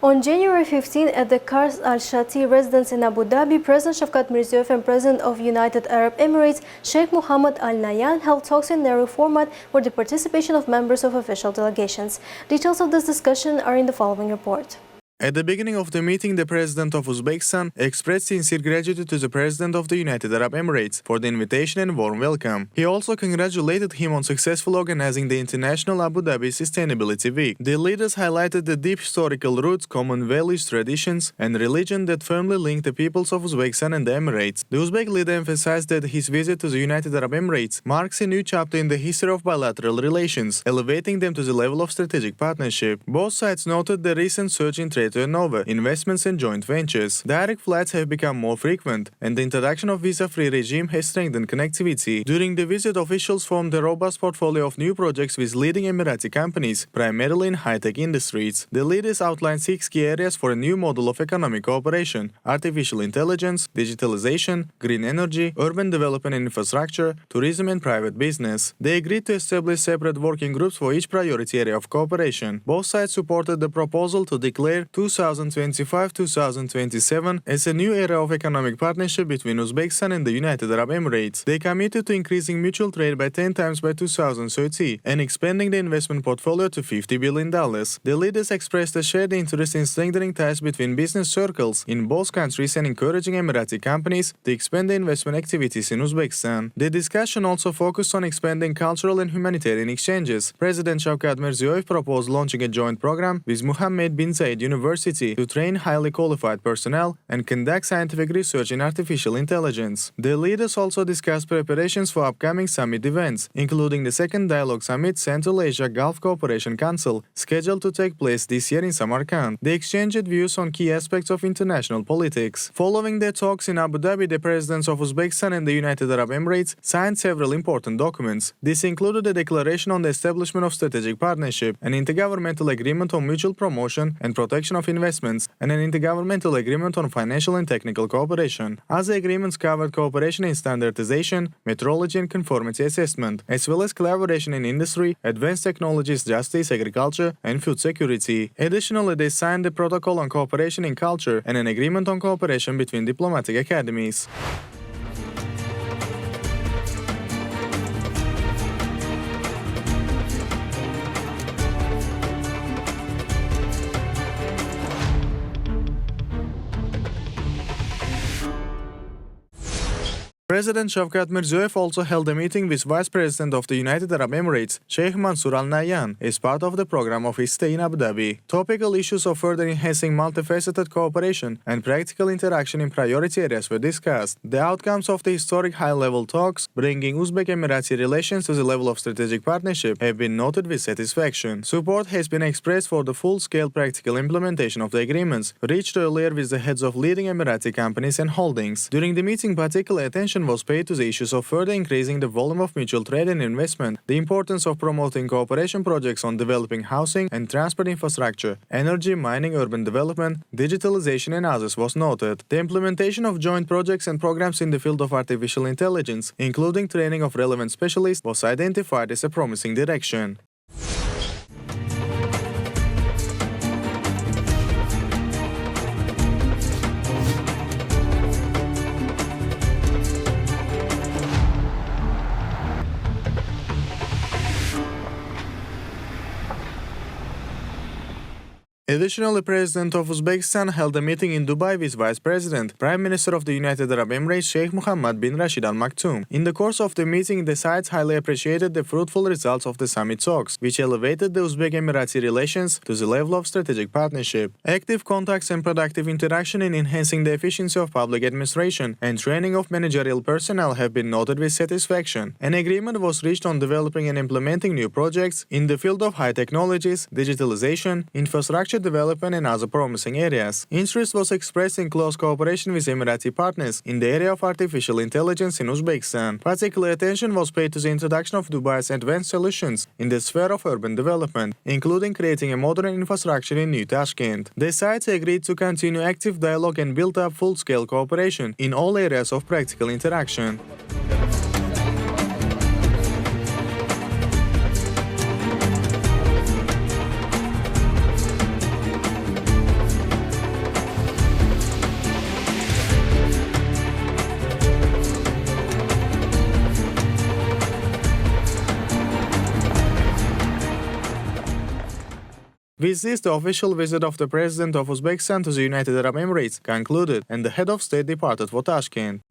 On January 15, at the Qasr al-Shati residence in Abu Dhabi, President Shavkat Mirziyoyev and President of United Arab Emirates, Sheikh Mohamed Al Nahyan, held talks in narrow format with the participation of members of official delegations. Details of this discussion are in the following report. At the beginning of the meeting, the President of Uzbekistan expressed sincere gratitude to the President of the United Arab Emirates for the invitation and warm welcome. He also congratulated him on successfully organizing the International Abu Dhabi Sustainability Week. The leaders highlighted the deep historical roots, common values, traditions, and religion that firmly link the peoples of Uzbekistan and the Emirates. The Uzbek leader emphasized that his visit to the United Arab Emirates marks a new chapter in the history of bilateral relations, elevating them to the level of strategic partnership. Both sides noted the recent surge in trade turnover, investments and joint ventures. Direct flights have become more frequent, and the introduction of visa-free regime has strengthened connectivity. During the visit, officials formed a robust portfolio of new projects with leading Emirati companies, primarily in high-tech industries. The leaders outlined 6 key areas for a new model of economic cooperation: artificial intelligence, digitalization, green energy, urban development and infrastructure, tourism and private business. They agreed to establish separate working groups for each priority area of cooperation. Both sides supported the proposal to declare 2025-2027 as a new era of economic partnership between Uzbekistan and the United Arab Emirates. They committed to increasing mutual trade by 10 times by 2030 and expanding the investment portfolio to $50 billion. The leaders expressed a shared interest in strengthening ties between business circles in both countries and encouraging Emirati companies to expand their investment activities in Uzbekistan. The discussion also focused on expanding cultural and humanitarian exchanges. President Shavkat Mirziyoyev proposed launching a joint program with Mohamed bin Zayed University to train highly qualified personnel and conduct scientific research in artificial intelligence. The leaders also discussed preparations for upcoming summit events, including the second Dialogue Summit Central Asia Gulf Cooperation Council, scheduled to take place this year in Samarkand. They exchanged views on key aspects of international politics. Following their talks in Abu Dhabi, the presidents of Uzbekistan and the United Arab Emirates signed several important documents. This included a declaration on the establishment of strategic partnership, an intergovernmental agreement on mutual promotion and protection of investments, and an intergovernmental agreement on financial and technical cooperation. Other agreements covered cooperation in standardization, metrology and conformity assessment, as well as collaboration in industry, advanced technologies, justice, agriculture, and food security. Additionally, they signed a protocol on cooperation in culture and an agreement on cooperation between diplomatic academies. President Shavkat Mirziyoyev also held a meeting with Vice President of the United Arab Emirates, Sheikh Al Nahyan, as part of the program of his stay in Abu Dhabi. Topical issues of further enhancing multifaceted cooperation and practical interaction in priority areas were discussed. The outcomes of the historic high-level talks, bringing Uzbek-Emirati relations to the level of strategic partnership, have been noted with satisfaction. Support has been expressed for the full-scale practical implementation of the agreements reached earlier with the heads of leading Emirati companies and holdings. During the meeting, particular attention was paid to the issues of further increasing the volume of mutual trade and investment, the importance of promoting cooperation projects on developing housing and transport infrastructure, energy, mining, urban development, digitalization and others was noted. The implementation of joint projects and programs in the field of artificial intelligence, including training of relevant specialists, was identified as a promising direction. Additionally, President of Uzbekistan held a meeting in Dubai with Vice President, Prime Minister of the United Arab Emirates Sheikh Mohammed bin Rashid Al Maktoum. In the course of the meeting, the sides highly appreciated the fruitful results of the summit talks, which elevated the Uzbek-Emirati relations to the level of strategic partnership. Active contacts and productive interaction in enhancing the efficiency of public administration and training of managerial personnel have been noted with satisfaction. An agreement was reached on developing and implementing new projects in the field of high technologies, digitalization, infrastructure development and other promising areas. Interest was expressed in close cooperation with Emirati partners in the area of artificial intelligence in Uzbekistan. Particular attention was paid to the introduction of Dubai's advanced solutions in the sphere of urban development, including creating a modern infrastructure in New Tashkent. The sides agreed to continue active dialogue and build up full-scale cooperation in all areas of practical interaction. With this, the official visit of the President of Uzbekistan to the United Arab Emirates concluded, and the head of state departed for Tashkent.